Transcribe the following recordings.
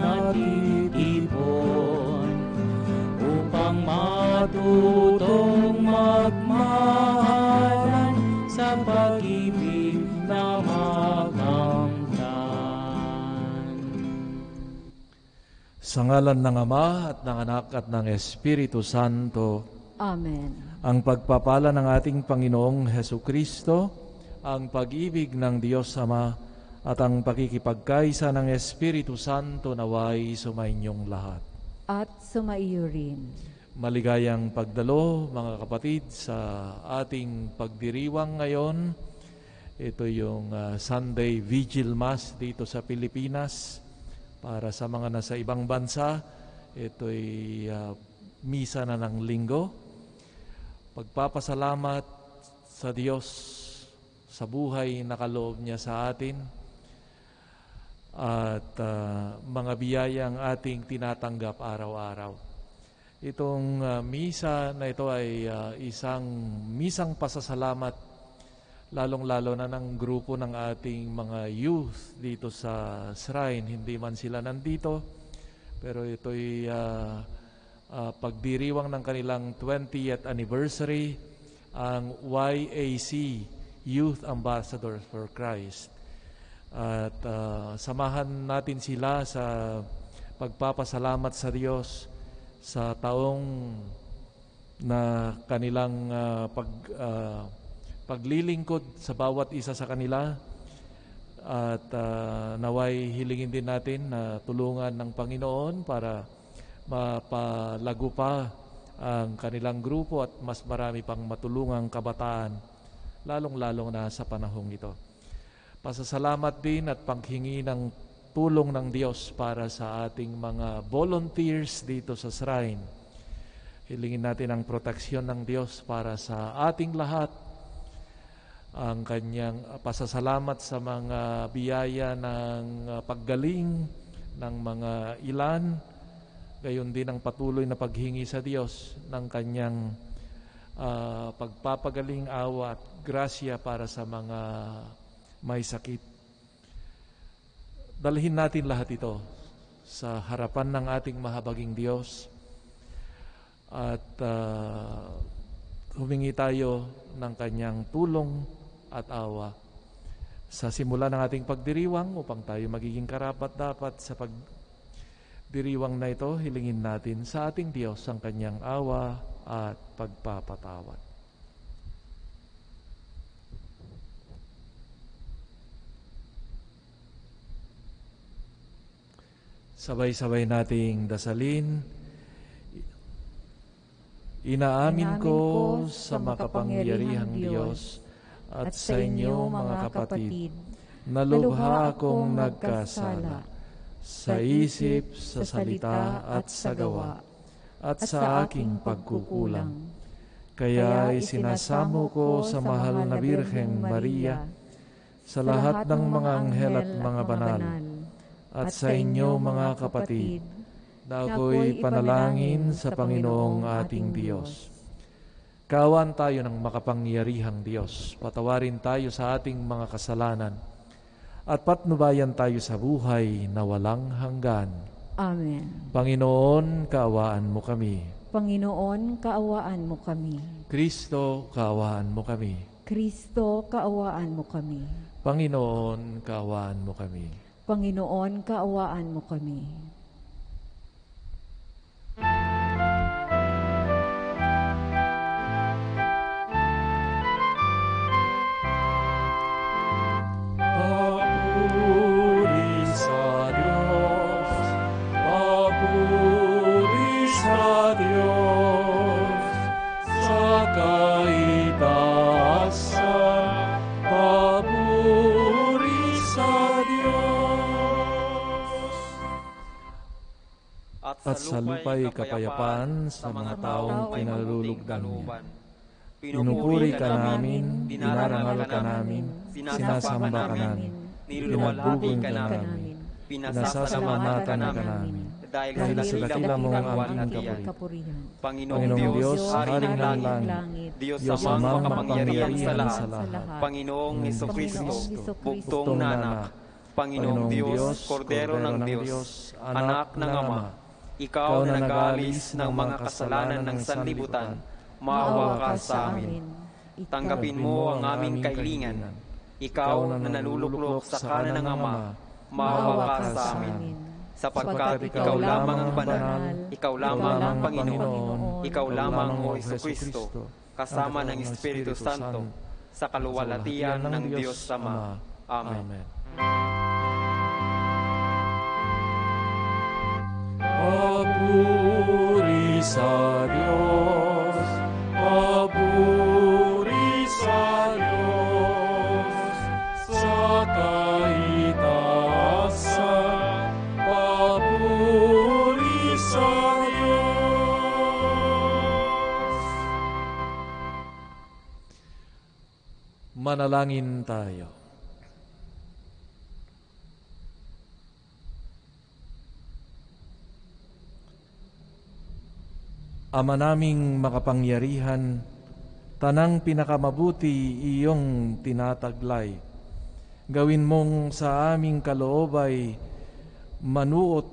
natitipon upang matutong magmahalan sa pag-ibig na makamtan. Sa ngalan ng Ama at ng Anak at ng Espiritu Santo. Amen. Ang pagpapala ng ating Panginoong Hesukristo, ang pag-ibig ng Diyos Ama, at ang pakikipagkaisa ng Espiritu Santo naway sumainyong lahat. At sumaiyo rin. Maligayang pagdalo, mga kapatid, sa ating pagdiriwang ngayon. Ito yung Sunday Vigil Mass dito sa Pilipinas. Para sa mga nasa ibang bansa, ito'y misa na ng linggo. Pagpapasalamat sa Diyos sa buhay na kaloob niya sa atin at mga biyayang ating tinatanggap araw-araw. Itong misa na ito ay isang misang pasasalamat, lalong-lalo na ng grupo ng ating mga youth dito sa shrine. Hindi man sila nandito, pero ito'y pagdiriwang ng kanilang 20th anniversary, ang YAC, Youth Ambassadors for Christ. At samahan natin sila sa pagpapasalamat sa Diyos sa taong na kanilang paglilingkod sa bawat isa sa kanila. At naway hilingin din natin na tulungan ng Panginoon para mapalago pa ang kanilang grupo at mas marami pang matulungang kabataan, lalong-lalong na sa panahong ito. Pasasalamat din at paghingi ng tulong ng Diyos para sa ating mga volunteers dito sa shrine. Hilingin natin ang proteksyon ng Diyos para sa ating lahat. Ang kanyang pasasalamat sa mga biyaya ng paggaling ng mga ilan, gayon din ang patuloy na paghingi sa Diyos ng kanyang pagpapagaling, awa at grasya para sa mga may sakit. Dalhin natin lahat ito sa harapan ng ating mahabaging Diyos at humingi tayo ng kanyang tulong at awa sa simula ng ating pagdiriwang upang tayo magiging karapat-dapat sa pagdiriwang na ito. Hilingin natin sa ating Diyos ang kanyang awa at pagpapatawad. Sabay-sabay nating dasalin. Inaamin ko sa makapangyarihang Diyos at sa inyo mga kapatid, na lubha akong nagkasala sa isip, sa salita at sa gawa, at sa aking pagkukulang. Kaya isinasamo ko sa mahal na Birheng Maria, sa lahat ng mga anghel at mga banal, at sa inyo mga kapatid, na ako'y panalangin sa Panginoong ating Diyos. Kawan tayo ng makapangyarihang Diyos, patawarin tayo sa ating mga kasalanan, at patnubayan tayo sa buhay na walang hanggan. Amen. Panginoon, kaawaan mo kami. Panginoon, kaawaan mo kami. Kristo, kaawaan mo kami. Kristo, kaawaan mo kami. Panginoon, kaawaan mo kami. Panginoon, kaawaan mo kami. Papuri sa Diyos, papuri sa Diyos, sa kaitaasan, papuri sa Diyos. At sa lupa'y kapayapaan sa mga taong pinalulugdan niya. Pinupuri ka namin, dinarangal ka namin, sinasamba ka namin, pinagbubun ka namin, pinasasalamatan ka namin, dahil sa dakila mong aking kapurihan. Panginoong Diyos, Haring ng langit, Diyos amang makapangyarihan sa lahat, Panginoong Hesukristo, buktong na anak, Panginoong Diyos, Kordero ng Diyos, Anak ng Ama, Ikaw na nag-aalis ng mga kasalanan ng sanlibutan, maawa ka sa amin. Tanggapin mo ang aming kahilingan. Ikaw na nanuluklok sa kanan ng Ama, maawa ka sa amin. Sapagkat Ikaw lamang ang banal, Ikaw lamang ang Panginoon, Ikaw lamang o Jesucristo, kasama ng Espiritu Santo, sa kaluwalhatian ng Diyos Ama. Amen. Papuri sa Diyos, papuri sa Diyos, sa kaitaasan, papuri sa Diyos. Manalangin tayo. Ama naming makapangyarihan, tanang pinakamabuti iyong tinataglay. Gawin mong sa aming kaloobay manuot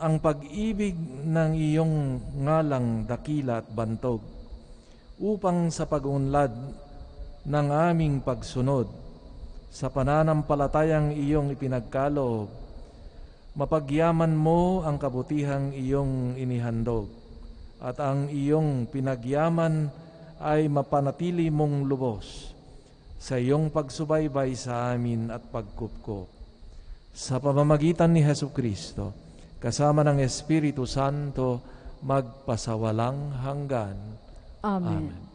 ang pag-ibig ng iyong ngalang dakila at bantog, upang sa pag-unlad ng aming pagsunod sa pananampalatayang iyong ipinagkaloob, mapagyaman mo ang kabutihang iyong inihandog, at ang iyong pinagyaman ay mapanatili mong lubos sa iyong pagsubaybay sa amin at pagkupkop. Sa pamamagitan ni Jesucristo, kasama ng Espiritu Santo, magpasawalang hanggan. Amen.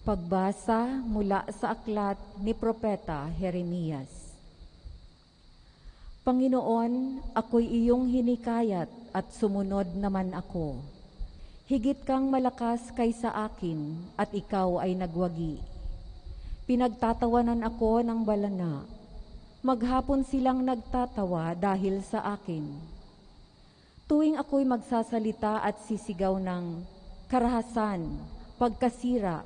Pagbasa mula sa aklat ni Propeta Jeremias. Panginoon, ako'y iyong hinikayat at sumunod naman ako. Higit kang malakas kaysa akin at ikaw ay nagwagi. Pinagtatawanan ako ng balana. Maghapon silang nagtatawa dahil sa akin. Tuwing ako'y magsasalita at sisigaw ng karahasan, pagkasira,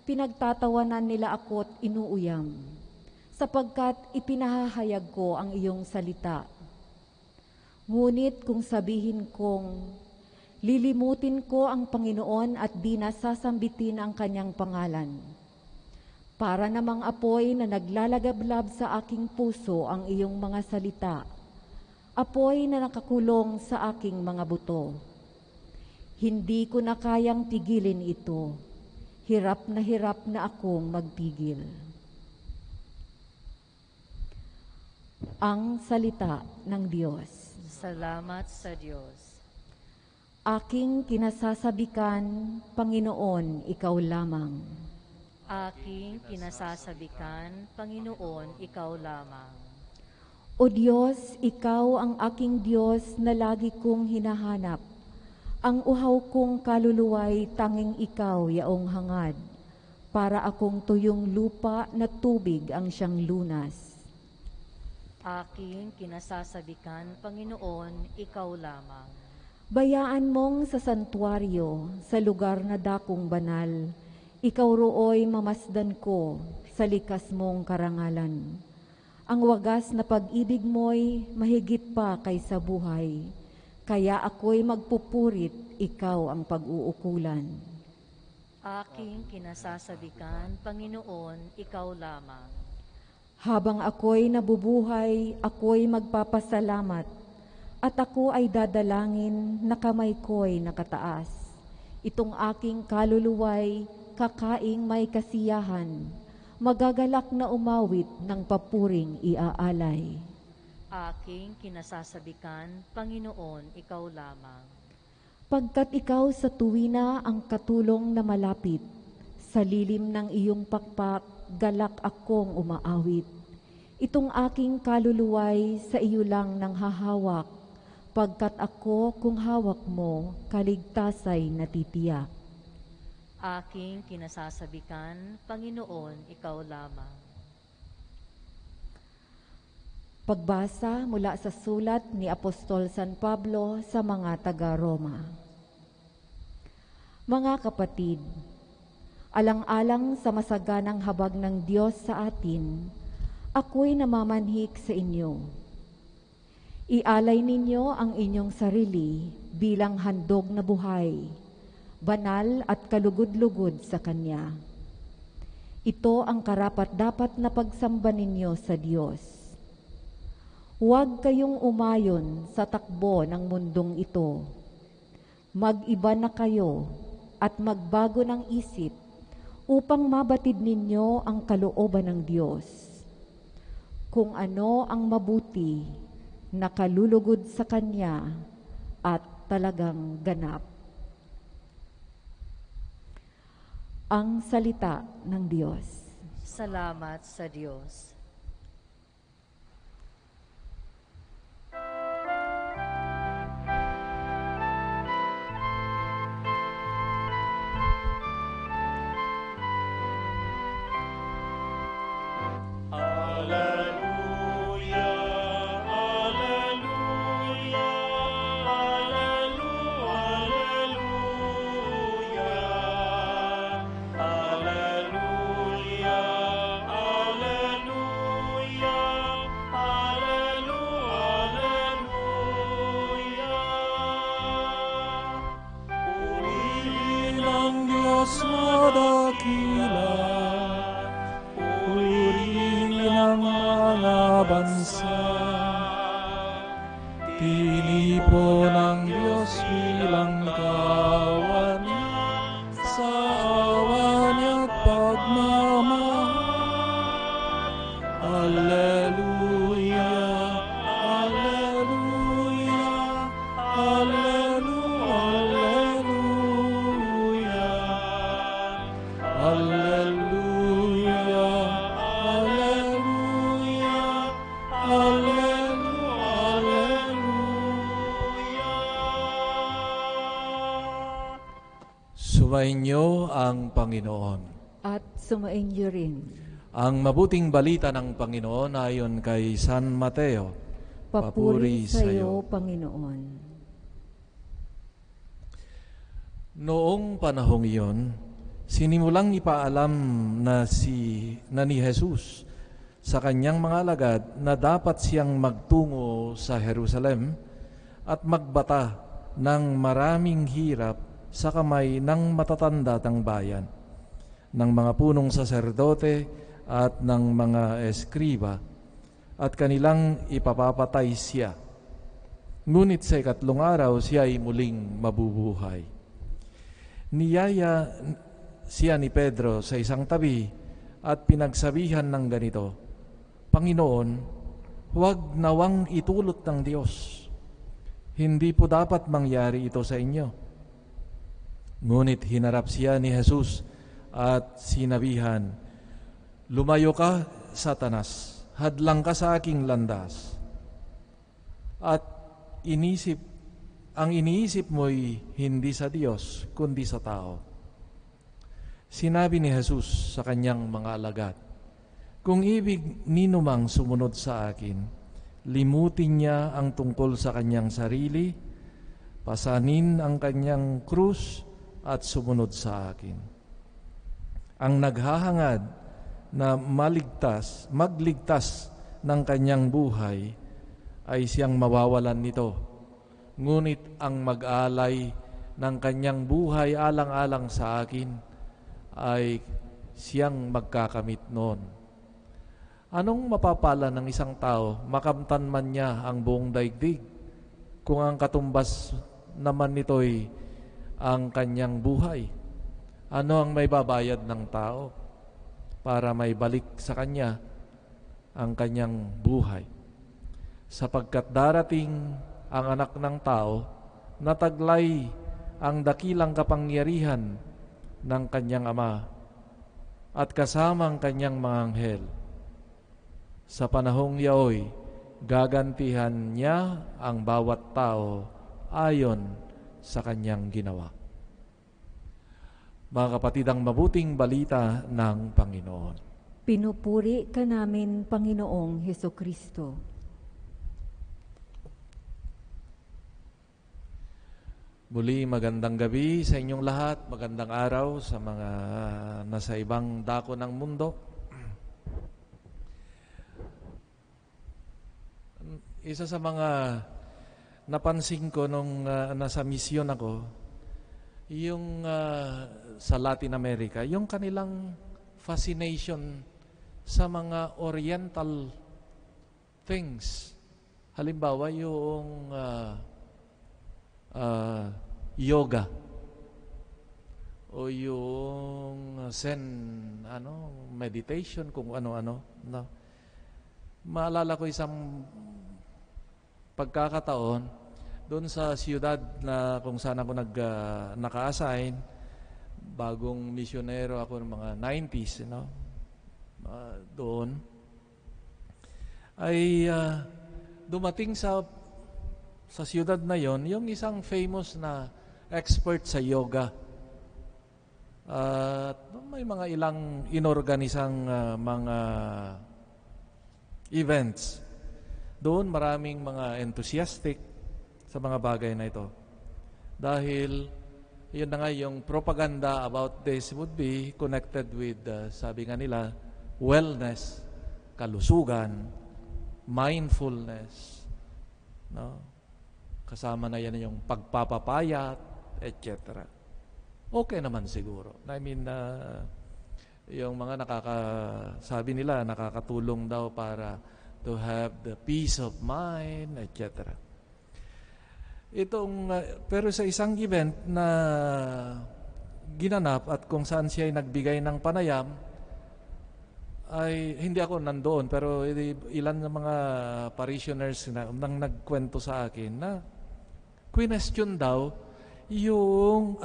pinagtatawanan nila ako't inuuyam, sapagkat ipinahahayag ko ang iyong salita. Ngunit kung sabihin kong, lilimutin ko ang Panginoon at di nasasambitin ang kanyang pangalan, para namang apoy na naglalagablab sa aking puso ang iyong mga salita, apoy na nakakulong sa aking mga buto. Hindi ko na kayang tigilin ito. Hirap na akong magpigil. Ang salita ng Diyos. Salamat sa Diyos. Aking kinasasabikan, Panginoon, ikaw lamang. Aking kinasasabikan, Panginoon, ikaw lamang. O Diyos, ikaw ang aking Diyos na lagi kong hinahanap. Ang uhaw kong kaluluway tanging ikaw yaong hangad, para akong tuyong lupa na tubig ang siyang lunas. Aking kinasasabikan, Panginoon, ikaw lamang. Bayaan mong sa santuaryo, sa lugar na dakong banal, ikaw rooy mamasdan ko sa likas mong karangalan. Ang wagas na pag-ibig mo'y mahigit pa kaysa buhay, kaya ako'y magpupurit, ikaw ang pag-uukulan. Aking kinasasabikan, Panginoon, ikaw lamang. Habang ako'y nabubuhay, ako'y magpapasalamat, at ako ay dadalangin na kamay ko'y nakataas. Itong aking kaluluway, kakaing may kasiyahan, magagalak na umawit ng papuring iaalay. Aking kinasasabikan, Panginoon, ikaw lamang. Pagkat ikaw sa tuwina ang katulong na malapit, sa lilim ng iyong pakpak, galak akong umaawit. Itong aking kaluluway sa iyo lang nang hahawak, pagkat ako kung hawak mo, kaligtasay natitiyak. Aking kinasasabikan, Panginoon, ikaw lamang. Pagbasa mula sa sulat ni Apostol San Pablo sa mga taga-Roma. Mga kapatid, alang-alang sa masaganang habag ng Diyos sa atin, ako'y namamanhik sa inyo. Ialay ninyo ang inyong sarili bilang handog na buhay, banal at kalugod-lugod sa Kanya. Ito ang karapat-dapat na pagsamba ninyo sa Diyos. Huwag kayong umayon sa takbo ng mundong ito. Mag-iba na kayo at magbago ng isip upang mabatid ninyo ang kalooban ng Diyos. Kung ano ang mabuti, nakalulugod sa Kanya at talagang ganap. Ang salita ng Diyos. Salamat sa Diyos. Tinipon ng Diyos bilang kawan sa awa niya't pagmamahal. Alleluia, alleluia, alleluia, alleluia, alleluia, alleluia. Sumainyo ang Panginoon. At sumainyo rin. Ang mabuting balita ng Panginoon ayon kay San Mateo. Papuri sa iyo, Panginoon. Noong panahong iyon, sinimulang ipaalam na ni Jesus sa kanyang mga alagad na dapat siyang magtungo sa Jerusalem at magbata ng maraming hirap sa kamay ng matatanda ng bayan, ng mga punong saserdote at ng mga eskriba, at kanilang ipapapatay siya. Ngunit sa ikatlong araw siya ay muling mabubuhay. Niyaya siya ni Pedro sa isang tabi at pinagsabihan ng ganito, Panginoon, huwag nawang itulot ng Diyos. Hindi po dapat mangyari ito sa inyo. Ngunit hinarap siya ni Jesus at sinabihan, Lumayo ka, Satanas, hadlang ka sa aking landas. At ang iniisip mo'y hindi sa Diyos, kundi sa tao. Sinabi ni Jesus sa kanyang mga alagad, Kung ibig ninumang sumunod sa akin, limutin niya ang tungkol sa kanyang sarili, pasanin ang kanyang krus, at sumunod sa akin. Ang naghahangad na magligtas ng kanyang buhay ay siyang mawawalan nito. Ngunit ang mag-alay ng kanyang buhay alang-alang sa akin ay siyang magkakamit noon. Anong mapapala ng isang tao makamtan man niya ang buong daigdig kung ang katumbas naman nito'y ang kanyang buhay? Ano ang may babayad ng tao para may balik sa kanya ang kanyang buhay? Sapagkat darating ang anak ng tao na taglay ang dakilang kapangyarihan ng kanyang ama at kasama ang kanyang mga anghel. Sa panahong yaoy, gagantihan niya ang bawat tao ayon sa kanyang ginawa. Mga kapatid, ang mabuting balita ng Panginoon. Pinupuri ka namin, Panginoong Hesukristo. Muli, magandang gabi sa inyong lahat, magandang araw sa mga nasa ibang dako ng mundo. Isa sa mga napansin ko nung nasa misyon ako, yung sa Latin America, yung kanilang fascination sa mga oriental things. Halimbawa, yung yoga o yung meditation, kung ano-ano. No? Maalala ko isang pagkakataon doon sa siyudad na kung saan ako naka-assign, bagong misyonero ako ng mga 90s, doon, ay dumating sa siyudad na yon yung isang famous na expert sa yoga. May mga ilang inorganisang mga events. Doon maraming mga enthusiastic sa mga bagay na ito. Dahil yun na nga yung propaganda about this would be connected with, sabi nga nila, wellness, kalusugan, mindfulness, no? Kasama na yan yung pagpapapayat, etc. Okay naman siguro. I mean, yung mga sabi nila, nakakatulong daw para to have the peace of mind, etc. Pero sa isang event na ginanap at kung saan siya ay nagbigay ng panayam, ay hindi ako nandoon, pero ilan ng mga parishioners nang nagkwento sa akin na question daw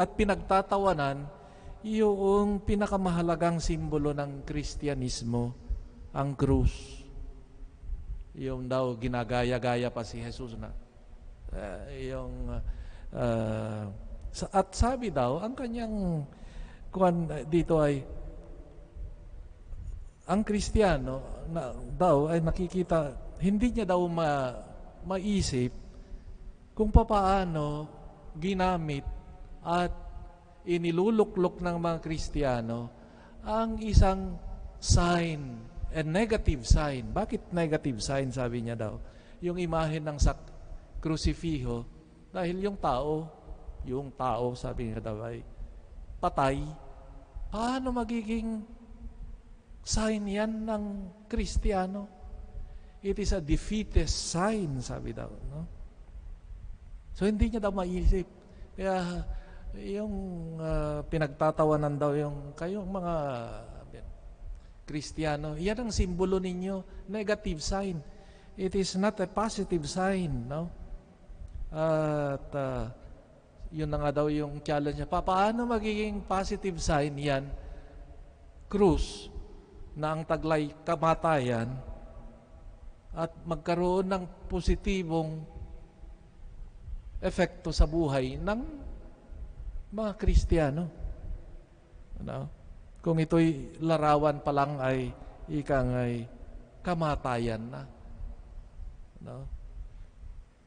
at pinagtatawanan yung pinakamahalagang simbolo ng Kristyanismo, ang krus. Yung daw ginagaya-gaya pa si Jesus na at sabi daw ang kanyang dito ay ang Kristiyano daw ay nakikita, hindi niya daw maisip kung paano ginamit at iniluluklok ng mga Kristiyano ang isang sign, a negative sign. Bakit negative sign, sabi niya daw? Yung imahe ng krusifiho, dahil yung tao, sabi niya daw ay patay. Paano magiging sign yan ng Kristiyano? It is a defeatist sign, sabi daw. No? So, hindi niya daw maisip. Kaya, yung pinagtatawanan daw kayong mga Kristiyano, yan ang simbolo ninyo, negative sign. It is not a positive sign, no? At yun na nga daw yung challenge niya. Paano magiging positive sign yan? Krus, na ang taglay kamatayan, at magkaroon ng positibong epekto sa buhay ng mga Kristiyano. Ano? Kung ito'y larawan pa lang ay kamatayan na. No?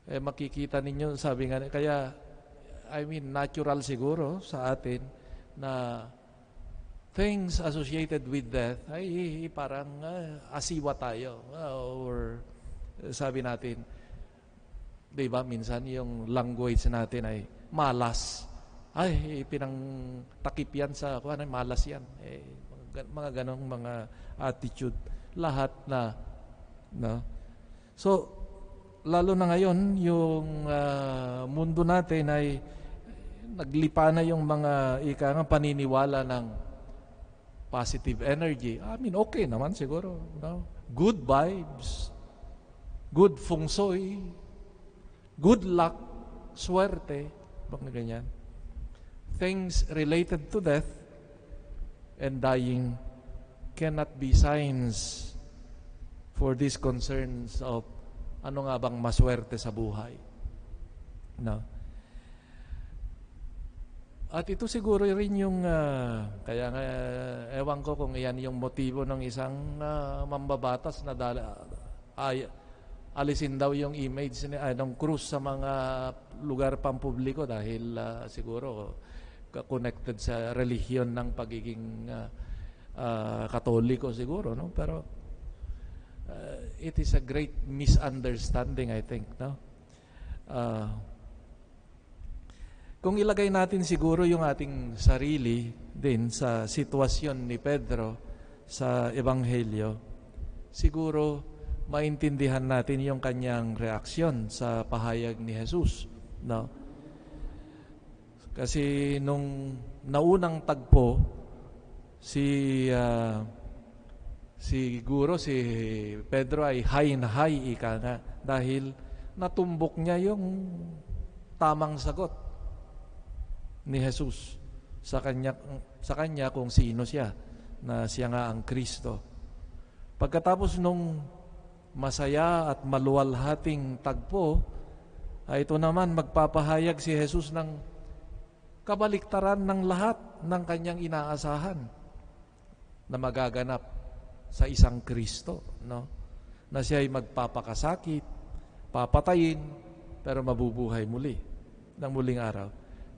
Makikita ninyo, sabi nga, kaya, natural siguro sa atin na things associated with death ay parang asiwa tayo. Or sabi natin, diba, minsan yung language natin ay malas. Ay, pinangtakip yan sa malas yan. Mga ganong mga attitude. Lahat na. No? So, lalo na ngayon, yung mundo natin ay naglipa na yung mga paniniwala ng positive energy. Okay naman siguro. No? Good vibes, good feng shui, good luck, swerte, mga ganyan. Things related to death and dying cannot be signs for these concerns of ano nga bang maswerte sa buhay. No? At ito siguro rin yung, kaya nga, ewan ko kung iyan yung motibo ng isang mambabatas na alisin daw yung image ng krus sa mga lugar pampubliko dahil siguro connected sa relihiyon ng pagiging Katoliko siguro, no? Pero it is a great misunderstanding, I think, no? Kung ilagay natin siguro yung ating sarili din sa sitwasyon ni Pedro sa Ebanghelyo, siguro maintindihan natin yung kanyang reaksyon sa pahayag ni Jesus, no? Kasi nung naunang tagpo, siguro si Pedro ay high na high, ika nga, dahil natumbok niya yung tamang sagot ni Jesus sa kanya kung sino siya, na siya nga ang Kristo. Pagkatapos nung masaya at maluwalhating tagpo, ay ito naman magpapahayag si Jesus ng kabaliktaran ng lahat ng kanyang inaasahan na magaganap sa isang Kristo, no? Na siya ay magpapakasakit, papatayin, pero mabubuhay muli ng muling araw.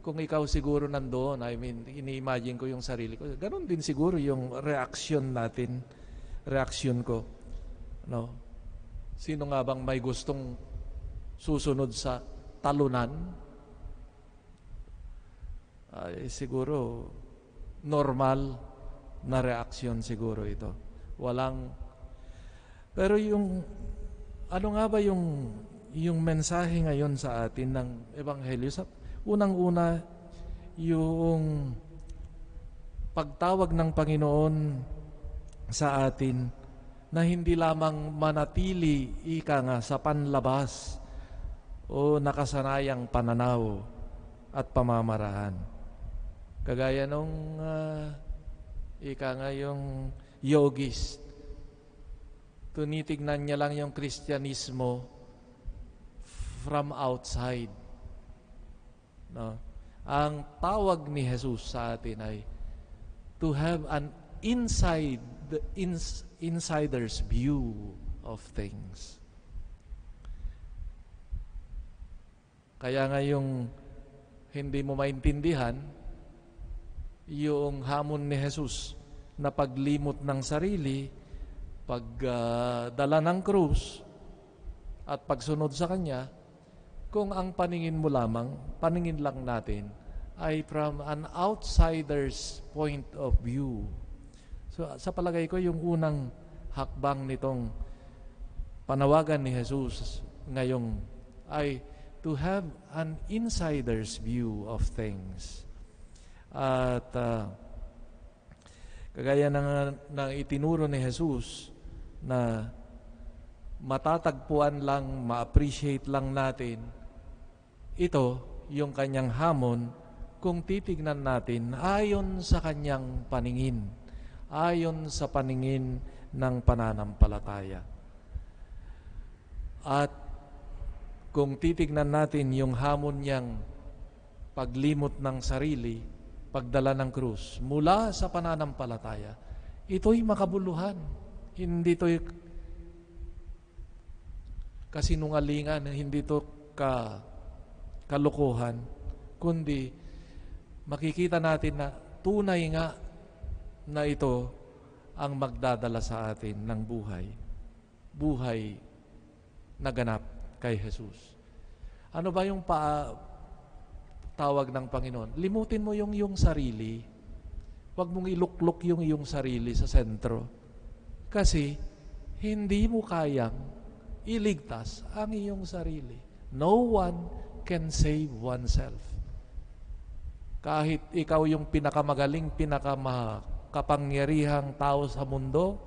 Kung ikaw siguro nandoon, I mean, ini-imagine ko yung sarili ko, ganun din siguro yung reaksyon natin, reaksyon ko, no? Sino nga bang may gustong susunod sa talunan? Siguro normal na reaksyon siguro ito. Pero yung ano nga ba yung mensahe ngayon sa atin ng Ebanghelyo? Unang-una, yung pagtawag ng Panginoon sa atin na hindi lamang manatili ika nga sa panlabas o nakasanayang pananaw at pamamaraan. Kagaya nung ika nga yung yogis, tunitignan niya lang yung Kristyanismo from outside. No? Ang tawag ni Jesus sa atin ay to have an insider's view of things. Kaya nga yung hindi mo maintindihan yung hamon ni Jesus na paglimot ng sarili, pagdala ng krus at pagsunod sa Kanya, kung ang paningin lang natin ay from an outsider's point of view. So sa palagay ko, yung unang hakbang nitong panawagan ni Jesus ngayong ay to have an insider's view of things. At kagaya ng itinuro ni Jesus na matatagpuan lang, ma-appreciate lang natin, ito yung kanyang hamon kung titignan natin ayon sa kanyang paningin, ayon sa paningin ng pananampalataya. At kung titignan natin yung hamon niyang paglimot ng sarili, pagdala ng krus, mula sa pananampalataya, ito'y makabuluhan. Hindi ito'y kasinungalingan, hindi ito kalokohan, kundi makikita natin na tunay nga na ito ang magdadala sa atin ng buhay na ganap kay Jesus. Ano ba yung tawag ng Panginoon? Limutin mo yung iyong sarili. Huwag mong iluklok yung iyong sarili sa sentro. Kasi hindi mo kayang iligtas ang iyong sarili. No one can save oneself. Kahit ikaw yung pinakamagaling, pinakamakapangyarihang tao sa mundo,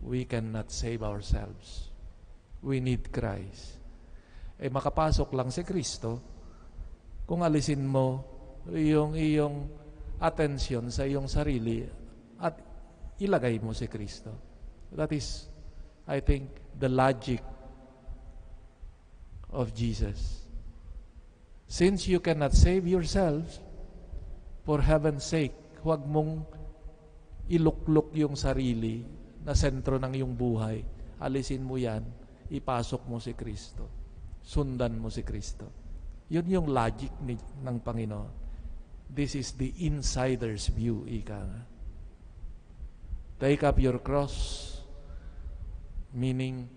we cannot save ourselves. We need Christ. Makapasok lang si Kristo kung alisin mo yung iyong atensyon sa iyong sarili at ilagay mo si Kristo. That is, I think, the logic of Jesus. Since you cannot save yourselves, for heaven's sake, huwag mong iluklok yung sarili na sentro ng iyong buhay alisin mo yan, ipasok mo si Kristo. Sundan mo si Kristo. Yun yung logic ng Panginoon. This is the insider's view, ika nga. Take up your cross, meaning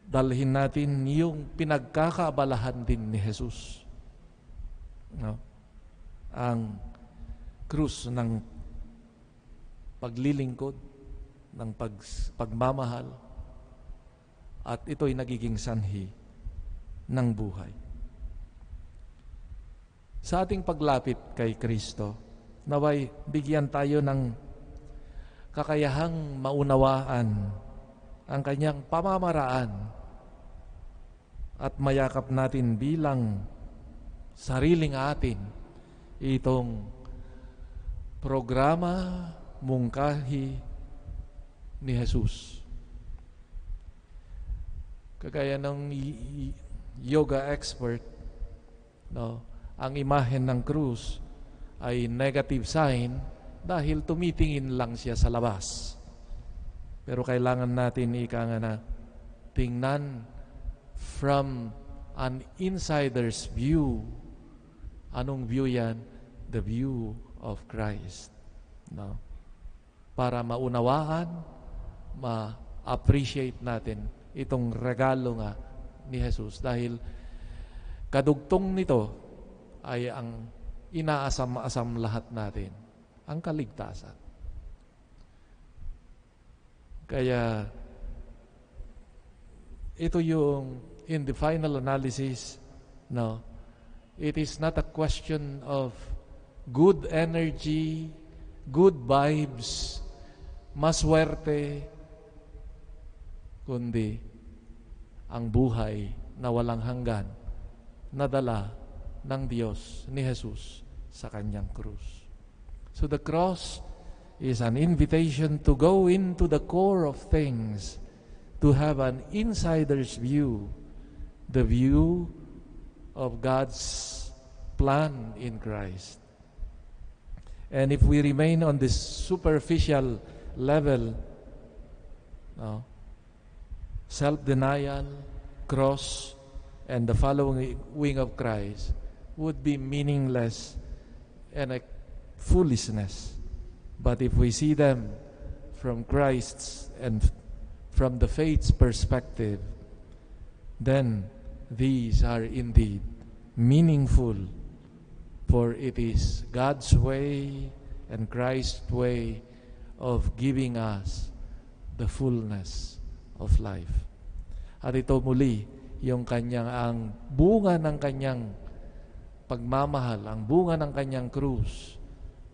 dalhin natin yung pinagkakaabalahan din ni Jesus. No? Ang krus ng paglilingkod, ng pagmamahal, at ito'y nagiging sanhi ng buhay. Sa ating paglapit kay Kristo, naway bigyan tayo ng kakayahang maunawaan ang kanyang pamamaraan at mayakap natin bilang sariling atin itong programa mungkahi ni Jesus. Kagaya ng yoga expert, no, ang imahen ng krus ay negative sign dahil tumitingin lang siya sa labas. Pero kailangan natin ika nga na tingnan from an insider's view. Anong view yan? The view of Christ. No? Para maunawaan, ma-appreciate natin itong regalo nga ni Jesus. Dahil kadugtong nito ay ang inaasam-asam lahat natin, ang kaligtasan. Kaya ito yung in the final analysis, no, it is not a question of good energy, good vibes, maswerte, kundi ang buhay na walang hanggan na dala ng Diyos ni Jesus sa kanyang krus. So the cross is an invitation to go into the core of things, to have an insider's view, the view of God's plan in Christ. And if we remain on this superficial level, self-denial, cross, and the following of Christ would be meaningless and a foolishness. But if we see them from Christ's and from the faith's perspective, then these are indeed meaningful, for it is God's way and Christ's way of giving us the fullness of life. At ito muli, yung kanyang, ang bunga ng kanyang pagmamahal, ang bunga ng kanyang krus,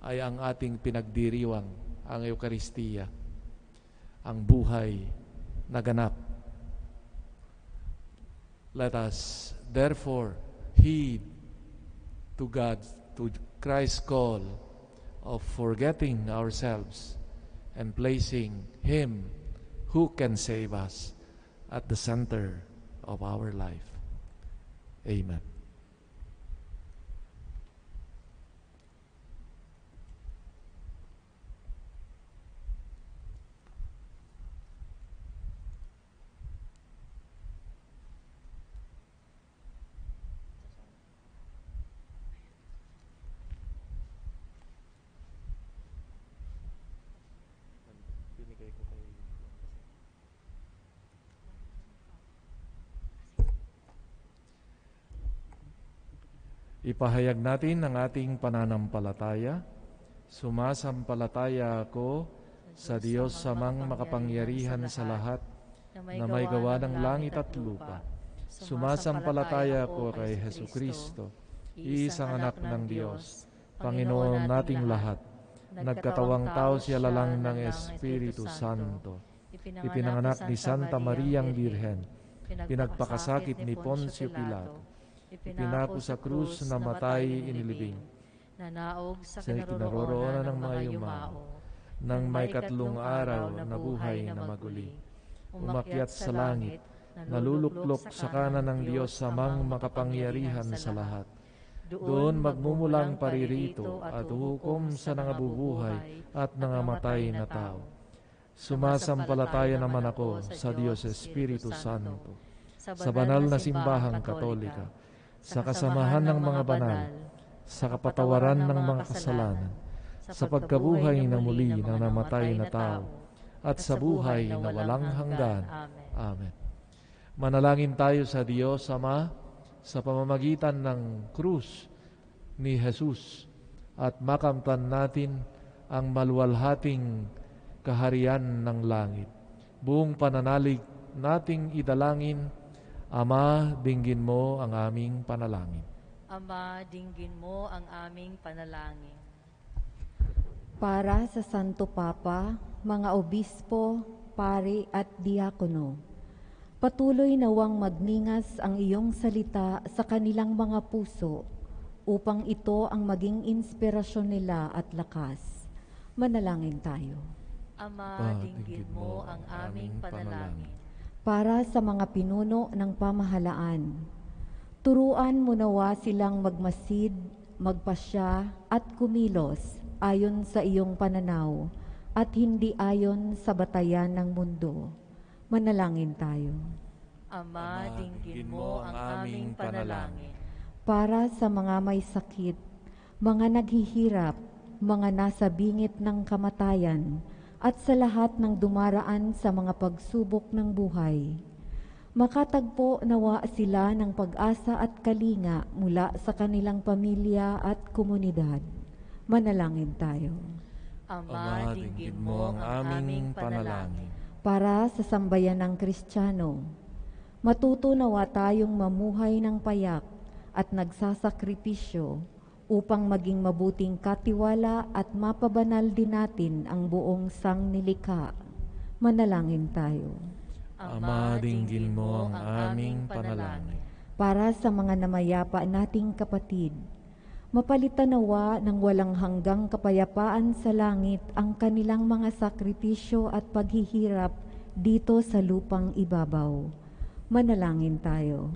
ay ang ating pinagdiriwang, ang Eukaristiya, ang buhay na ganap. Let us therefore heed to Christ's call of forgetting ourselves and placing Him who can save us at the center of our life. Amen. Ipahayag natin ang ating pananampalataya. Sumasampalataya ako sa Diyos samang makapangyarihan sa lahat, na may gawa ng langit at lupa. Sumasampalataya ako kay Jesucristo, iisang anak ng Diyos, Panginoon nating lahat. Nagkatawang tao siya lalang ng Espiritu Santo. Ipinanganak ni Santa Mariang Birhen. Pinagpakasakit ni Poncio Pilato. Ipinako sa krus, namatay, inilibing. Nanaog sa kinaroroonan ng mga yumao. Nang may katlong araw, nabuhay na maguli. Umakyat sa langit, naluluklok sa kanan ng Diyos samang makapangyarihan sa lahat. Doon magmumulang paririto at hukom sa nangabubuhay at nangamatay na tao. Sumasampalataya naman ako sa Diyos Espiritu Santo, sa banal na simbahang katolika, sa kasamahan ng mga banal, sa kapatawaran ng mga kasalanan, sa pagkabuhay na muli ng namatay na tao, at sa buhay na walang hanggan. Amen. Manalangin tayo sa Diyos Ama sa pamamagitan ng krus ni Jesus at makamtan natin ang maluwalhating kaharian ng langit. Buong pananalig nating idalangin, Ama, dinggin mo ang aming panalangin. Ama, dinggin mo ang aming panalangin. Para sa Santo Papa, mga obispo, pari at diakono, patuloy nawang magningas ang iyong salita sa kanilang mga puso upang ito ang maging inspirasyon nila at lakas. Manalangin tayo. Ama, dinggin mo ang aming panalangin. Para sa mga pinuno ng pamahalaan, turuan mo nawa silang magmasid, magpasya at kumilos ayon sa iyong pananaw at hindi ayon sa batayan ng mundo. Manalangin tayo. Ama, dinggin mo ang aming panalangin. Para sa mga may sakit, mga naghihirap, mga nasa bingit ng kamatayan, at sa lahat ng dumaraan sa mga pagsubok ng buhay, makatagpo nawa sila ng pag-asa at kalinga mula sa kanilang pamilya at komunidad. Manalangin tayo. Ama, dinggin mo ang aming panalangin. Para sa sambayan ng Kristiyano, matuto nawa tayong mamuhay ng payak at nagsasakripisyo upang maging mabuting katiwala at mapabanal din natin ang buong sangnilikha. Manalangin tayo. Ama, dinggin mo ang aming panalangin. Para sa mga namayapa nating kapatid, mapalitan nawa ng walang hanggang kapayapaan sa langit ang kanilang mga sakripisyo at paghihirap dito sa lupang ibabaw. Manalangin tayo.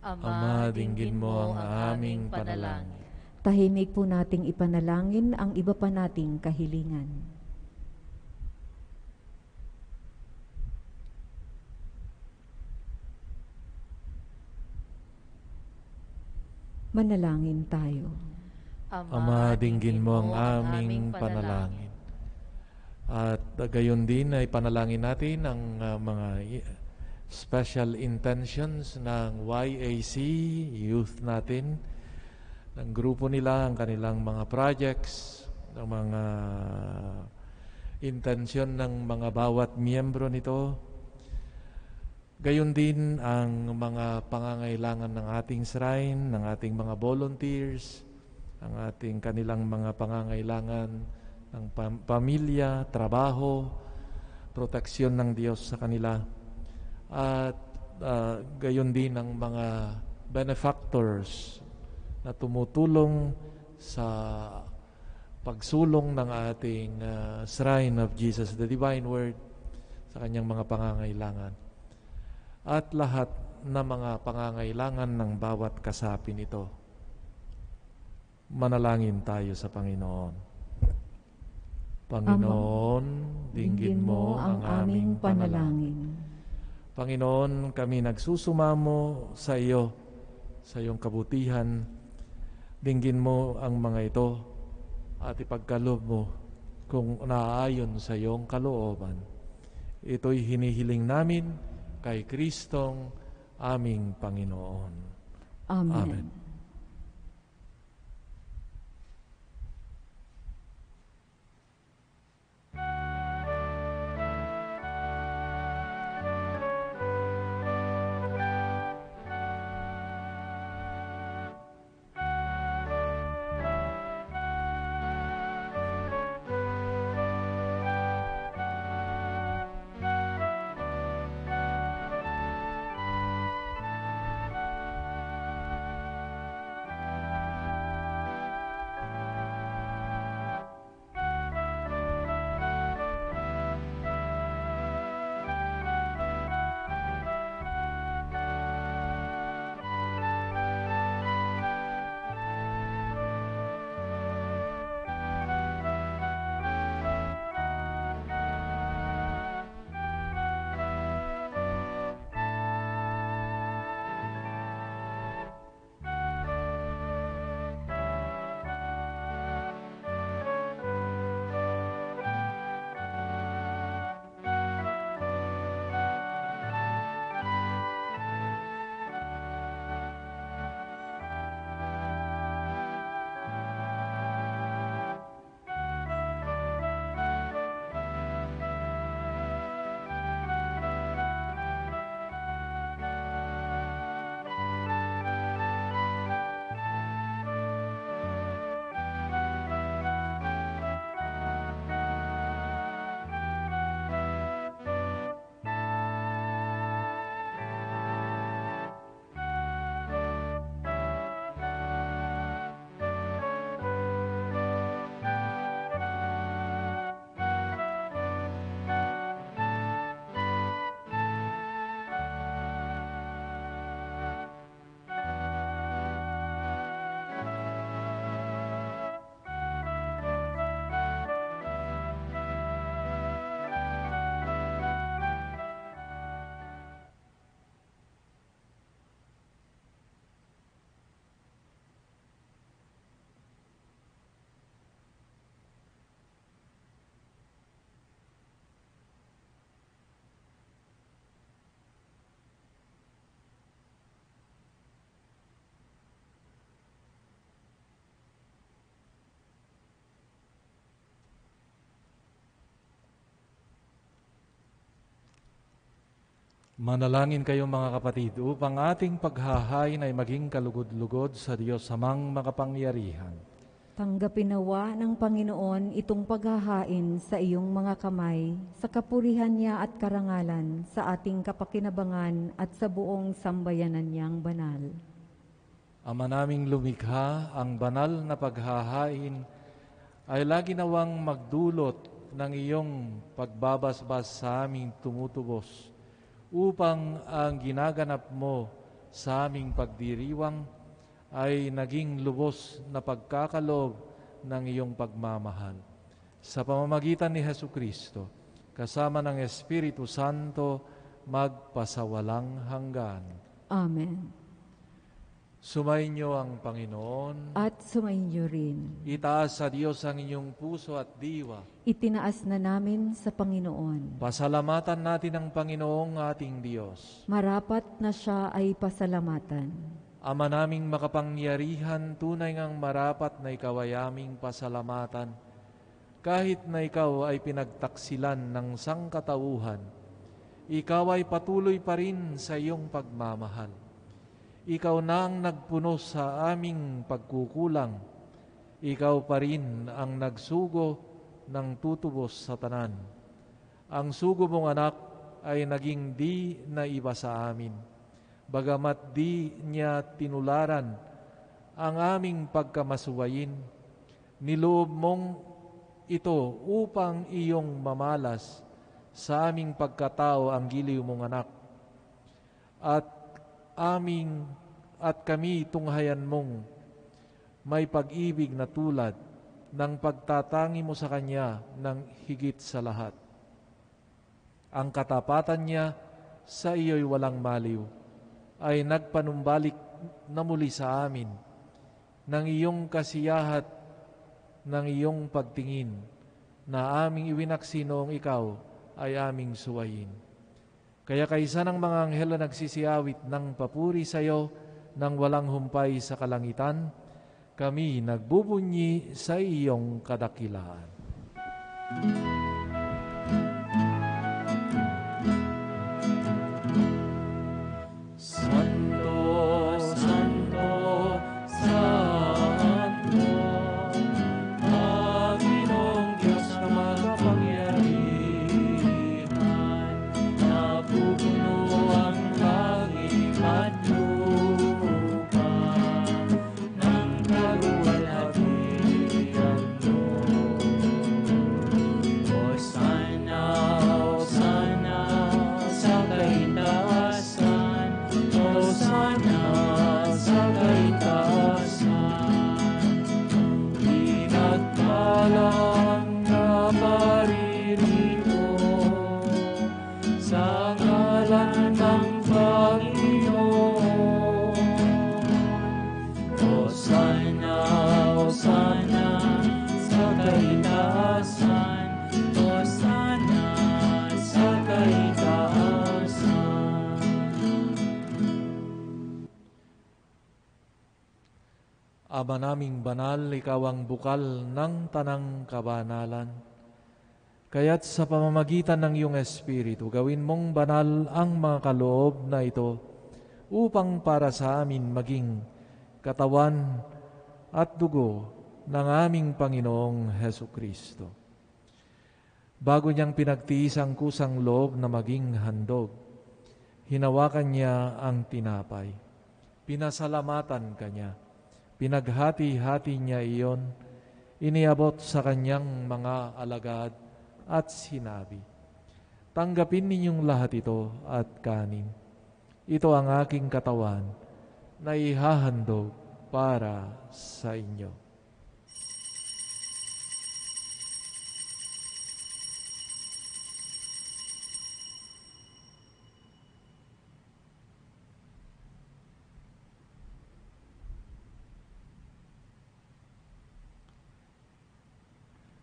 Ama, dinggin mo ang aming panalangin. Tahimik po nating ipanalangin ang iba pa nating kahilingan. Manalangin tayo. Ama, dinggin mo ang aming panalangin. At gayon din ay panalangin natin ang mga special intentions ng YAC, youth natin, ng grupo nila, ang kanilang mga projects, ang mga intensyon ng mga bawat miyembro nito. Gayon din ang mga pangangailangan ng ating shrine, ng ating mga volunteers, ang ating kanilang mga pangangailangan ng pamilya, trabaho, proteksyon ng Diyos sa kanila. At gayon din ang mga benefactors na tumutulong sa pagsulong ng ating Shrine of Jesus, the Divine Word, sa kanyang mga pangangailangan. At lahat na mga pangangailangan ng bawat kasapi nito. Manalangin tayo sa Panginoon. Panginoon, dinggin mo ang aming panalangin. Panginoon, kami nagsusumamo sa iyo, sa iyong kabutihan. Dinggin mo ang mga ito at ipagkaloob mo kung naaayon sa iyong kalooban. Ito'y hinihiling namin kay Kristong aming Panginoon. Amen. Amen. Manalangin kayo mga kapatid upang ating paghahain ay maging kalugod-lugod sa Diyos amang makapangyarihan. Tanggapin nawa ng Panginoon itong paghahain sa iyong mga kamay, sa kapurihan niya at karangalan, sa ating kapakinabangan at sa buong sambayanan niyang banal. Ama naming lumikha, ang banal na paghahain ay lagi nawang magdulot ng iyong pagbabasbas sa aming tumutubos, upang ang ginaganap mo sa aming pagdiriwang ay naging lubos na pagkakaloob ng iyong pagmamahal. Sa pamamagitan ni Jesucristo, kasama ng Espiritu Santo, magpasawalang hanggan. Amen. Sumainyo ang Panginoon. At sumainyo rin. Itaas sa Diyos ang inyong puso at diwa. Itinaas na namin sa Panginoon. Pasalamatan natin ang Panginoong ating Diyos. Marapat na siya ay pasalamatan. Ama naming makapangyarihan, tunay ngang marapat na ikaw ay aming pasalamatan. Kahit na ikaw ay pinagtaksilan ng sangkatauhan, ikaw ay patuloy pa rin sa iyong pagmamahal. Ikaw na ang nagpuno sa aming pagkukulang. Ikaw pa rin ang nagsugo ng tutubos sa tanan. Ang sugo mong anak ay naging di na iba sa amin. Bagamat di niya tinularan ang aming pagkamasuwayin, niloob mong ito upang iyong mamalas sa aming pagkatao ang giliw mong anak. At kami tunghayan mong may pag-ibig na tulad ng pagtatangi mo sa Kanya ng higit sa lahat. Ang katapatan niya sa iyo'y walang maliw, ay nagpanumbalik na muli sa amin ng iyong kasiyahat, ng iyong pagtingin na aming iwinaksi noong ikaw ay aming suwayin. Kaya kaisa ng mga anghel na nagsisiawit ng papuri sa iyo nang walang humpay sa kalangitan, kami nagbubunyi sa iyong kadakilaan. Santo, Santo, Santo, Panginoong Diyos na makapangyarihan, napupuno ang langit at lupa ng kaluwalhatian mo. Hosana, Hosana sa kaitaasan, Hosana sa kaitaasan. Pinagpalang na paririto sa ngalan ng Panginoon. Hosana, Hosana sa kaitaasan, Hosana sa kaitaasan. Ama naming banal, ikaw ang bukal ng tanang kabanalan. Kaya't sa pamamagitan ng iyong Espiritu, gawin mong banal ang mga kaloob na ito upang para sa amin maging katawan at dugo ng aming Panginoong Hesukristo. Bago niyang pinagtiis ang kusang loob na maging handog, hinawakan niya ang tinapay. Pinasalamatan kanya. Pinaghati-hati niya iyon, iniabot sa kanyang mga alagad at sinabi, "Tanggapin ninyong lahat ito at kanin. Ito ang aking katawan na ihahandog para sa inyo."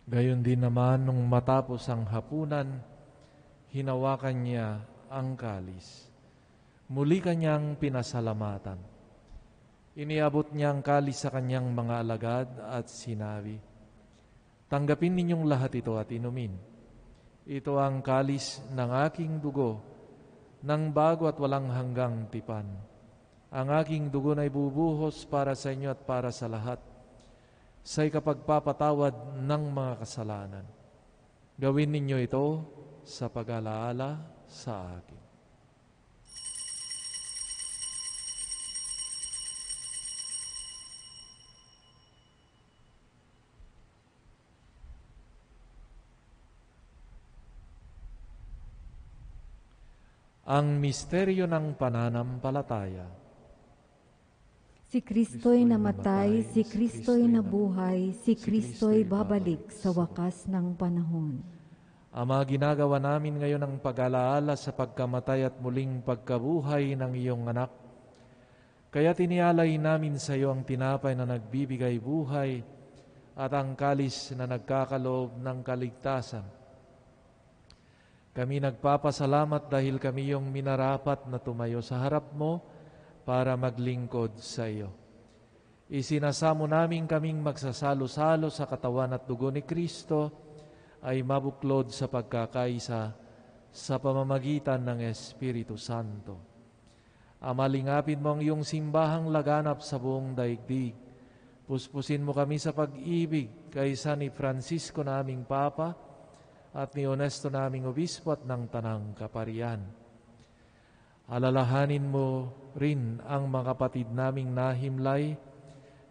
Gayon din naman, nung matapos ang hapunan, hinawakan niya ang kalis. Muli kanyang pinasalamatan. Iniabot niya ang kalis sa kanyang mga alagad at sinabi, "Tanggapin ninyong lahat ito at inumin. Ito ang kalis ng aking dugo ng bago at walang hanggang tipan. Ang aking dugo ay bubuhos para sa inyo at para sa lahat, sa ikapagpapatawad ng mga kasalanan. Gawin ninyo ito sa pag-alaala sa akin. Ang misteryo ng pananampalataya. Si Kristo'y namatay, si Kristo'y nabuhay, si Kristo'y babalik sa wakas ng panahon. Ama, ginagawa namin ngayon ang pag-alaala sa pagkamatay at muling pagkabuhay ng iyong anak. Kaya tinialay namin sa iyo ang tinapay na nagbibigay buhay at ang kalis na nagkakaloob ng kaligtasan. Kami nagpapasalamat dahil kami yung minarapat na tumayo sa harap mo para maglingkod sa iyo. Isinasamo namin kaming magsasalo-salo sa katawan at dugo ni Kristo ay mabuklod sa pagkakaisa sa pamamagitan ng Espiritu Santo. Amalingapin mo ang iyong simbahang laganap sa buong daigdig. Puspusin mo kami sa pag-ibig kaysa ni Francisco na aming Papa at ni Honesto naming Obispo at ng Tanang Kaparian. Alalahanin mo rin ang mga kapatid naming nahimlay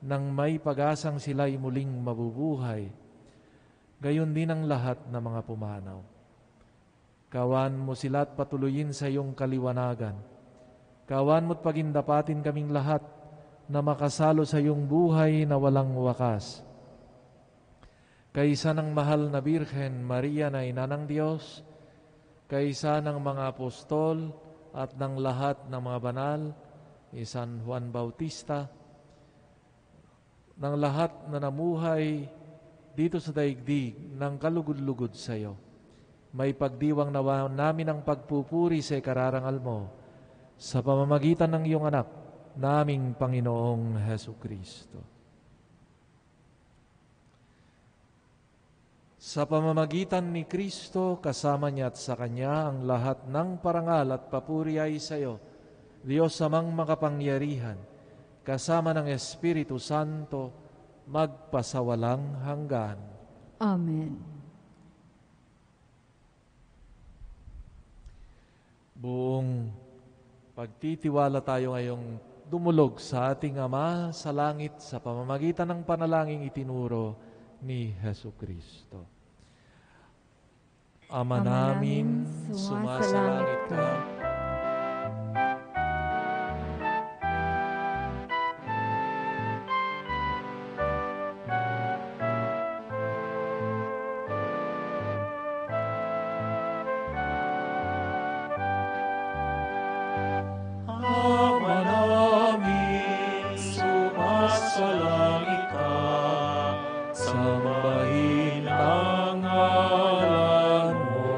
nang may pag-asang sila'y muling mabubuhay. Gayon din ang lahat ng mga pumanaw. Kawan mo sila at patuloyin sa iyong kaliwanagan. Kawan mo't pagindapatin kaming lahat na makasalo sa iyong buhay na walang wakas. Kaysa ng mahal na Birhen Maria na Ina ng Diyos, kaysa ng mga apostol at ng lahat ng mga banal, ni San Juan Bautista, ng lahat na namuhay dito sa daigdig ng kalugod-lugod sa iyo. May pagdiwang nawa namin ang pagpupuri sa ikararangal mo sa pamamagitan ng iyong anak, naming Panginoong Hesu Kristo. Sa pamamagitan ni Kristo, kasama niya at sa Kanya, ang lahat ng parangal at papuri ay sa iyo, Diyos amang makapangyarihan, kasama ng Espiritu Santo, magpasawalang hanggan. Amen. Buong pagtitiwala tayo ngayong dumulog sa ating Ama sa langit sa pamamagitan ng panalangin itinuro ni Hesu Kristo. Ama namin, sumasalangit ka. Ama namin, sumasalangit ka. Sambahin ang ngalan mo,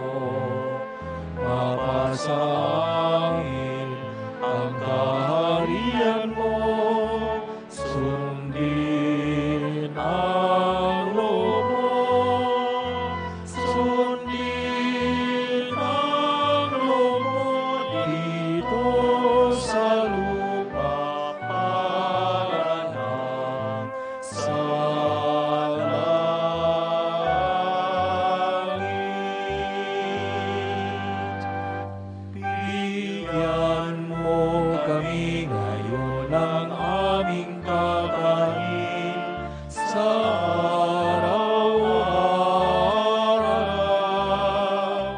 mapasa amin ang kaharian mo, sundin ang loob mo, sundin ang loob mo dito sa lupa para ng sa bigyan mo kami ngayon ng aming kakanin sa araw-araw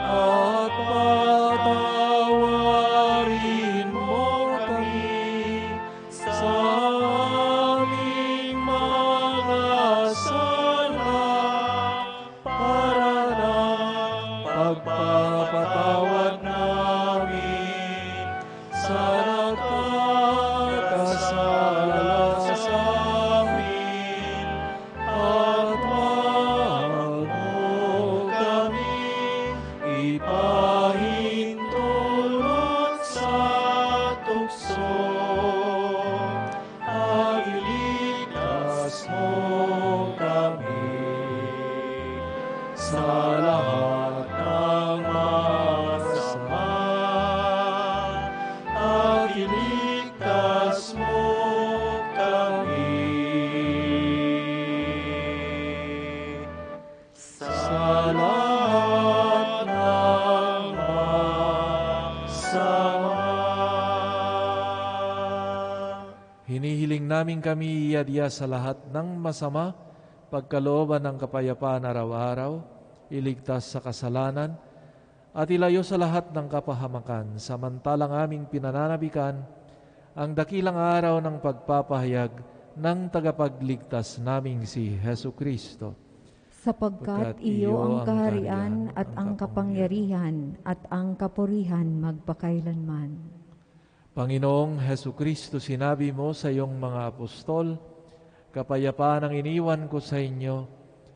at patawarin mo kami sa aming mga sala para ng pagpapatawad namin sa nagkakasala sa amin at wag mo kami ipahintulot sa tukso at iligtas mo kami sa lahat ng masama. namin kami iadya sa lahat ng masama, pagkalooban ng kapayapaan araw-araw, iligtas sa kasalanan, at ilayo sa lahat ng kapahamakan, samantalang aming pinananabikan ang dakilang araw ng pagpapahayag ng tagapagligtas naming si Hesu Kristo. Sapagkat iyo ang kaharian at ang kapangyarihan at ang kapurihan magpakailanman. Panginoong Hesu Kristo, sinabi mo sa iyong mga apostol, kapayapaan ang iniwan ko sa inyo,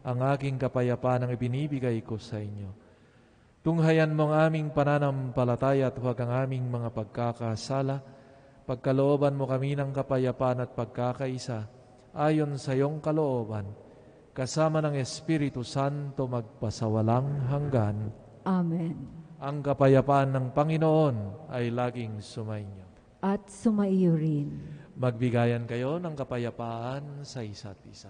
ang aking kapayapaan ang ibinibigay ko sa inyo. Tunghayan mo ang aming pananampalataya at huwag ang aming mga pagkakasala. Pagkalooban mo kami ng kapayapaan at pagkakaisa, ayon sa iyong kalooban, kasama ng Espiritu Santo magpasawalang hanggan. Amen. Ang kapayapaan ng Panginoon ay laging sumainyo. At sumaiyo rin. Magbigayan kayo ng kapayapaan sa isa't isa.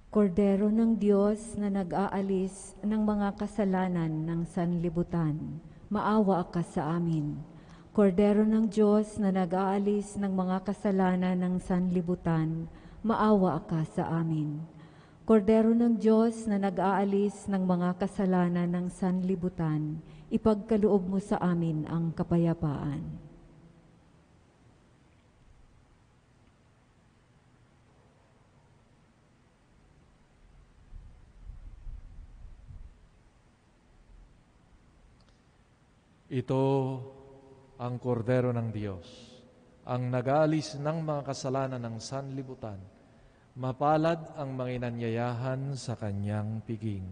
Kordero ng Diyos na nag-aalis ng mga kasalanan ng sanlibutan, maawa ka sa amin. Kordero ng Diyos na nag-aalis ng mga kasalanan ng sanlibutan, maawa ka sa amin. Kordero ng Diyos na nag-aalis ng mga kasalanan ng sanlibutan, ipagkaloob mo sa amin ang kapayapaan. Ito ang kordero ng Diyos, ang nag-aalis ng mga kasalanan ng sanlibutan. Mapalad ang mga inanyayahan sa kanyang piging.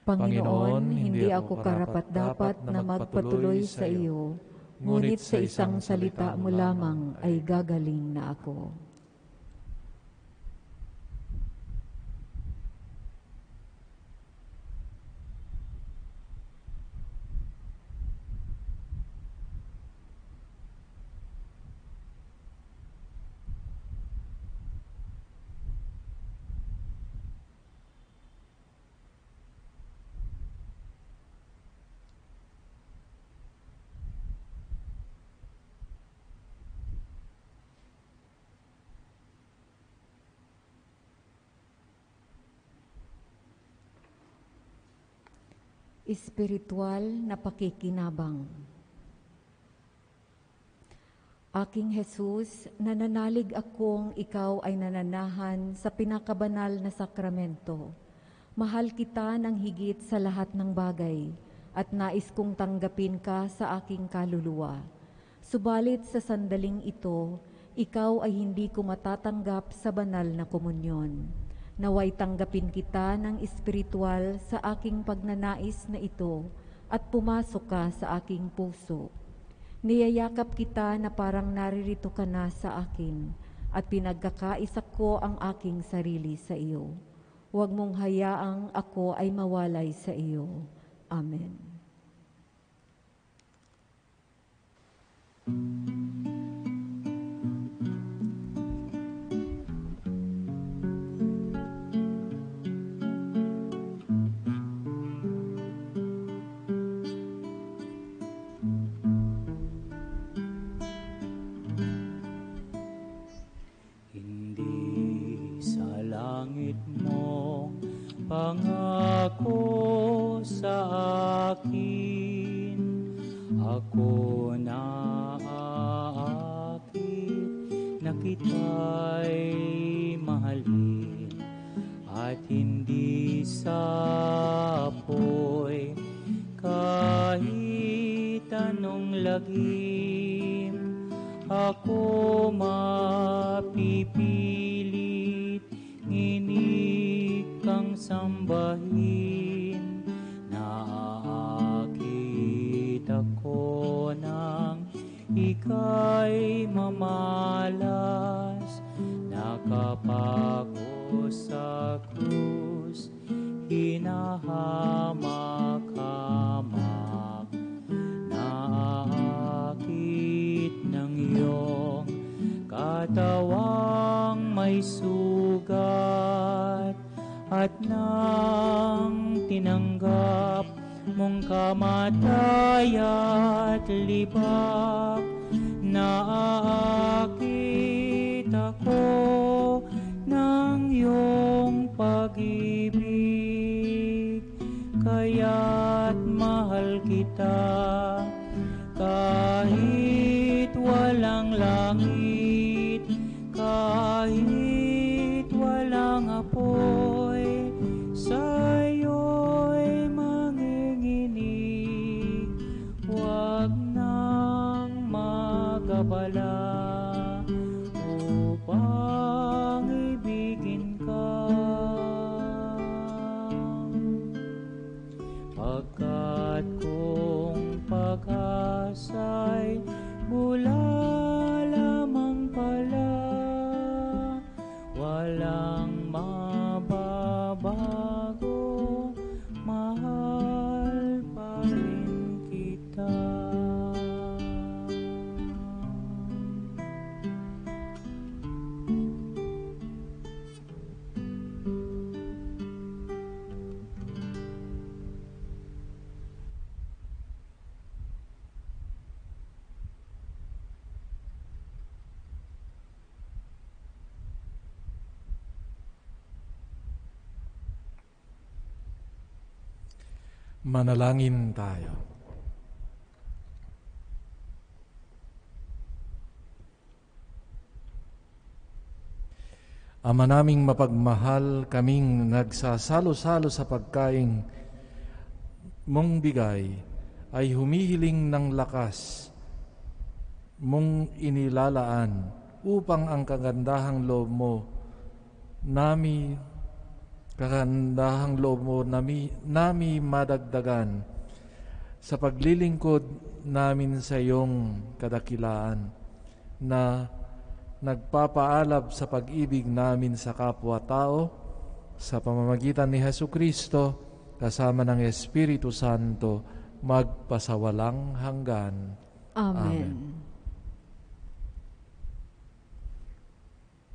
Panginoon, hindi ako karapat-dapat na magpatuloy sa iyo, ngunit sa isang salita mo lamang ay gagaling na ako. Espiritual na pakikinabang. Aking Jesus, nananalig akong ikaw ay nananahan sa pinakabanal na sakramento. Mahal kita ng higit sa lahat ng bagay at nais kong tanggapin ka sa aking kaluluwa. Subalit sa sandaling ito, ikaw ay hindi ko matatanggap sa banal na komunyon. Naway tanggapin kita ng espiritual sa aking pagnanais na ito at pumasok ka sa aking puso. Niyayakap kita na parang naririto ka na sa akin at pinagkakaisa ko ang aking sarili sa iyo. Huwag mong hayaang ako ay mawalay sa iyo. Amen. Pangako sa akin, ako naaakit na kita'y mahalin at hindi sa apoy kahit anong lagim ako mapipilit kang sambahin. Naaakit ako nang ika'y mamalas, nakapako sa krus, hinahamak-hamak. Naaakit ng iyong katawang may sugat, at nang tinanggap mong kamatay at libak, naaakit ako ng iyong pag-ibig, kaya't mahal kita kahit walang langit, kahit walang apoy, sa'yo'y manginginig. Huwag nang magabala upang ibigin ka, pagkat kung pag-asa'y bula lamang pala, walang mababago, mahal pa rin kita. Manalangin tayo. Ama naming mapagmahal, kaming nagsasalo-salo sa pagkaing mong bigay ay humihiling ng lakas mong inilalaan upang ang kagandahang loob mo nami madagdagan sa paglilingkod namin sa iyong kadakilaan na nagpapaalab sa pag-ibig namin sa kapwa-tao sa pamamagitan ni Jesucristo kasama ng Espiritu Santo magpasawalang hanggan. Amen.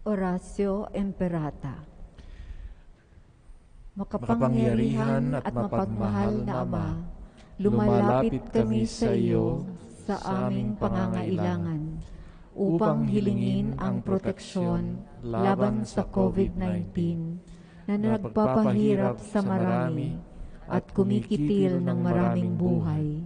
Oratio Imperata. Makapangyarihan at mapagmahal na Ama, lumalapit kami sa iyo sa aming pangangailangan upang hilingin ang proteksyon laban sa COVID-19 na nagpapahirap sa marami at kumikitil ng maraming buhay.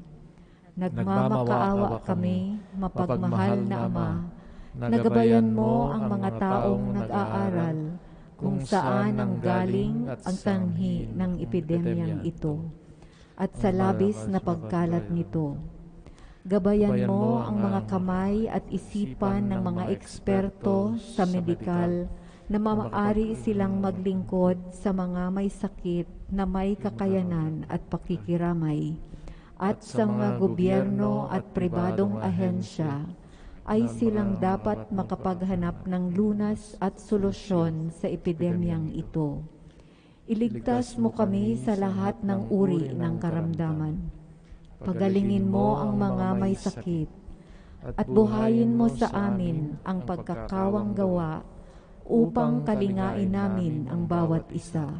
Nagmamakaawa kami, mapagmahal na Ama, nagabayan mo ang mga taong nag-aaral kung saan ang galing ang tanghi ng epidemyang ito at sa labis na pagkalat nito. Gabayan mo ang mga kamay at isipan ng mga eksperto sa medikal na maaari silang maglingkod sa mga may sakit na may kakayanan at pakikiramay, at sa mga gobyerno at pribadong ahensya ay silang dapat makapaghanap ng lunas at solusyon sa epidemyang ito. Iligtas mo kami sa lahat ng uri ng karamdaman. Pagalingin mo ang mga may sakit at buhayin mo sa amin ang pagkakawang gawa upang kalingain namin ang bawat isa.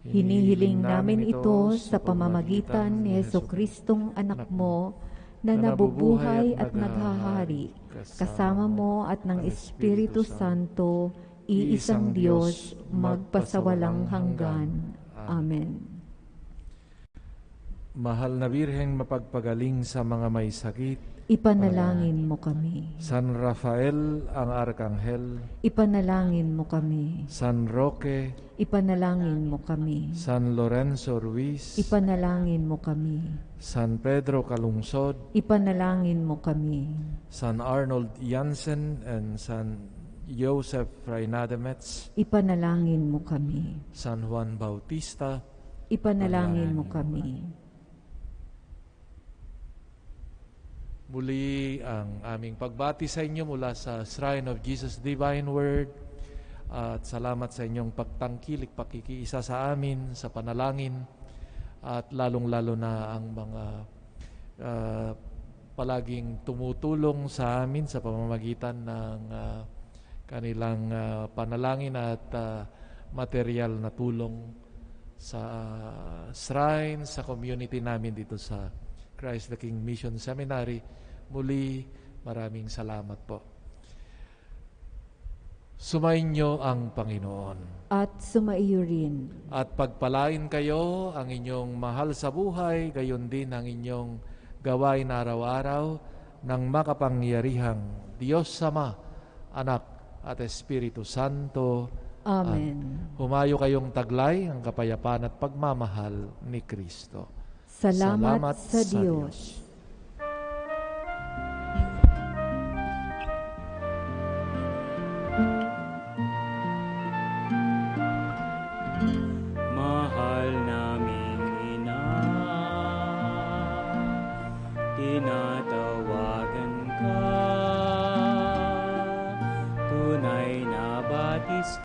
Hinihiling namin ito sa pamamagitan ni Jesucristong anak mo na nabubuhay at naghahari kasama mo at ng Espiritu Santo, iisang Diyos, magpasawalang hanggan. Amen. Mahal na Birheng mapagpagaling sa mga may sakit, Ipanalangin mo kami. San Rafael ang Arkanghel, Ipanalangin mo kami. San Roque, Ipanalangin mo kami. San Lorenzo Ruiz, Ipanalangin mo kami. San Pedro Calungsod, Ipanalangin mo kami. San Arnold Jansen and San Joseph Freinademetz, Ipanalangin mo kami. San Juan Bautista, Ipanalangin mo kami. Muli ang aming pagbati sa inyo mula sa Shrine of Jesus Divine Word, at salamat sa inyong pagtangkilik, pakikiisa sa amin sa panalangin, at lalong-lalo na ang mga palaging tumutulong sa amin sa pamamagitan ng kanilang panalangin at material na tulong sa shrine, sa community namin dito sa Christ the King Mission Seminary. Muli, maraming salamat po. Sumainyo ang Panginoon. At sumaiyo rin. At pagpalain kayo ang inyong mahal sa buhay, gayon din ang inyong gawain araw-araw ng makapangyarihang Diyos Ama, Anak at Espiritu Santo. Amen. Humayo kayong taglay ang kapayapaan at pagmamahal ni Kristo. Salamat sa Diyos.